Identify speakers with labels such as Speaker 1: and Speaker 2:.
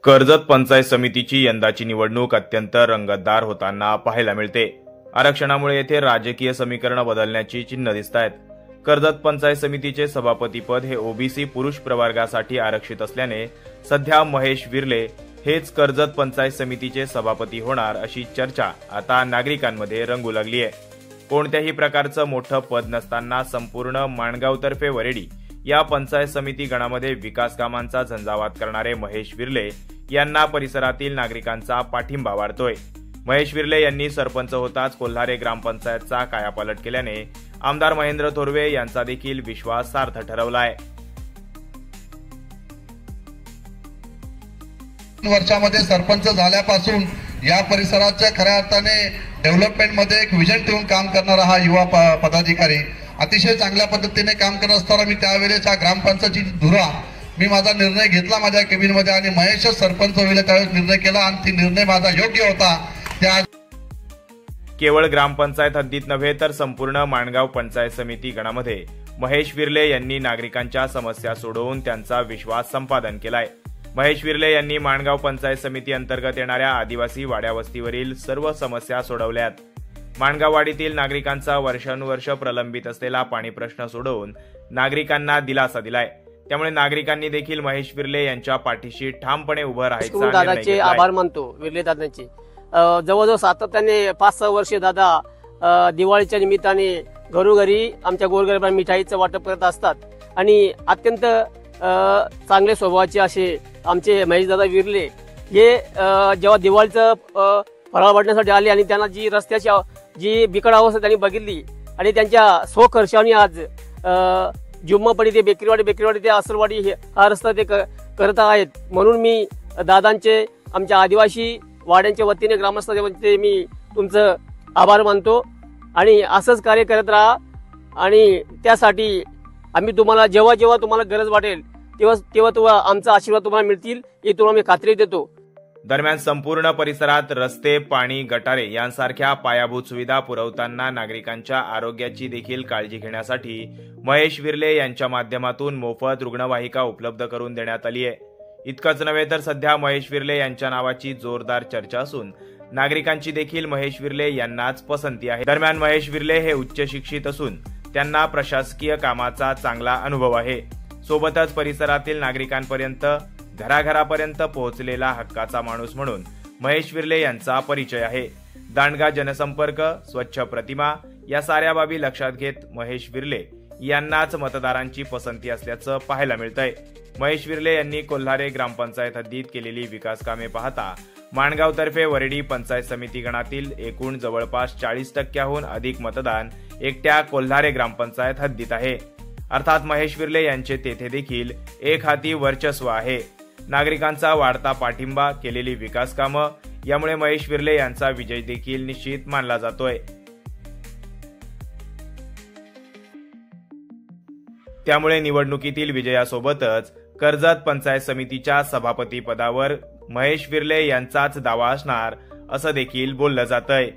Speaker 1: कर्जत पंचायत समितीची यंदाची निवडणूक अत्यंत रंगतदार होताना पाहायला मिळते। आरक्षणामुळे येथे राजकीय समीकरण बदलण्याची चिन्ह दिसतायत। कर्जत पंचायत समितीचे सभापतीपद हे ओबीसी पुरुष प्रवर्गासाठी आरक्षित असल्याने सध्या महेश विर्ले हेच कर्जत पंचायत समितीचे सभापती होणार अशी चर्चा आता नागरिकांमध्ये रंगू लागली आहे। कोणत्याही प्रकारचं मोठं पद नसताना संपूर्ण माणगावतर्फे वरेडी या पंचायत समिती गणामध्ये विकास कामांचा झंझावात करणारे महेश विर्ले यांना परिसरातील नागरिकांचा पाठिंबा वाढतोय। महेश विर्ले यांनी सरपंच होताच कोल्हारे ग्रामपंचायतचा कायापालट केल्याने आमदार महेंद्र थोरवे यांचा देखील विश्वास सार्थ ठरवलाय।
Speaker 2: वर्षामध्ये सरपंच झाल्यापासून या परिसराच्या खऱ्या अर्थाने डेव्हलपमेंटमध्ये एक विजन ठेवून काम करणारा हा युवा पदाधिकारी अतिशय चांगल्या पद्धतीने काम करत असताना मी त्यावेळेस ग्रामपंचायतीची धुरा मी माझा निर्णय घेतला माझ्या केबिनमध्ये आणि महेश सरपंच होईल त्यावेळेस निर्णय केला आणि ती निर्णय माझा योग्य होता। त्या
Speaker 1: केवळ ग्रामपंचायत हद्दीत नव्हे तर संपूर्ण माणगाव पंचायत समिती गणामध्ये महेश विर्ले यांनी नागरिकांच्या समस्या सोडवून त्यांचा विश्वास संपादन केलाय। महेश विर्ले यांनी माणगाव पंचायत समिती अंतर्गत येणाऱ्या आदिवासी वाड्यावस्तीवरील सर्व समस्या सोडवल्यात। माणगाववाडीतील नागरिकांचा वर्षानुवर्ष प्रलंबित असलेला पाणी प्रश्न सोडवून नागरिकांना दिलासा दिलाय। त्यामुळे नागरिकांनी देखील महेश विर्ले यांच्या पाठीशी ठामपणे उभं राहायचं
Speaker 3: दादाचे आभार मानतो। विर्ले दादांचे जवळजवळ सातत्याने 5-6 वर्षे दादा दिवाळीच्या निमित्ताने घरोघरी आमच्या गोरगरिबांना मिठाईचं वाटप करत असतात आणि अत्यंत चांगले स्वभावाचे असे आमचे महेश दादा विर्ले हे जेव्हा दिवाळीचं फराळ वाटण्यासाठी आले आणि त्यांना जी रस्त्याची जी बिकट अवस्था त्यांनी बघितली आणि त्यांच्या स्वखर्चाने आज जुम्मापडी ते बेकरीवाडी ते असरवाडी हा रस्ता ते करत आहेत। म्हणून मी दादांचे आमच्या आदिवासी वाड्यांच्या वतीने ग्रामस्थांच्या वतीने मी तुमचं आभार मानतो आणि असंच कार्य करत राहा आणि त्यासाठी आम्ही तुम्हाला जेव्हा तुम्हाला गरज वाटेल तेव्हा आमचा आशीर्वाद तुम्हाला मिळतील हे तुम्हाला मी खात्री देतो।
Speaker 1: दरम्यान संपूर्ण परिसरात रस्ते, पाणी, गटारे यांसारख्या पायाभूत सुविधा पुरवताना नागरिकांच्या आरोग्याची देखील काळजी घेण्यासाठी महेश विर्ले यांच्या माध्यमातून मोफत रुग्णवाहिका उपलब्ध करून देण्यात आली आहे। इतकंच नव्हे तर सध्या महेश विर्ले यांच्या नावाची जोरदार चर्चा असून नागरिकांची देखील महेश विर्ले यांनाच पसंती आहे। दरम्यान महेश विर्ले हे उच्च शिक्षित असून त्यांना प्रशासकीय कामाचा चांगला अनुभव आहे। सोबतच परिसरातील नागरिकांपर्यंत घराघरापर्यंत पोहोचलेला हक्काचा माणूस म्हणून महेश विर्ले यांचा परिचय आहे। दांडगा जनसंपर्क, स्वच्छ प्रतिमा या साऱ्या बाबी लक्षात घेत महेश विर्ले यांनाच मतदारांची पसंती असल्याचं पाहायला मिळतंय। महेश विर्ले यांनी कोल्हारे ग्रामपंचायत हद्दीत केलेली विकास कामे पाहता माणगावतर्फे वरेडी पंचायत समिती गणातील एकूण जवळपास 40% अधिक मतदान एकट्या कोल्हारे ग्रामपंचायत हद्दीत आहे। अर्थात महेश विर्ले यांचे तेथे देखील एक हाती वर्चस्व आहे। नागरिकांचा वाढता पाठिंबा, केलेली विकास कामं यामुळे महेश विर्ले यांचा विजय देखील निश्चित मानला जातोय। त्यामुळे निवडणुकीतील विजयासोबतच कर्जत पंचायत समितीच्या सभापती पदावर महेश विर्ले यांचाच दावा असणार असं देखील बोललं जातंय।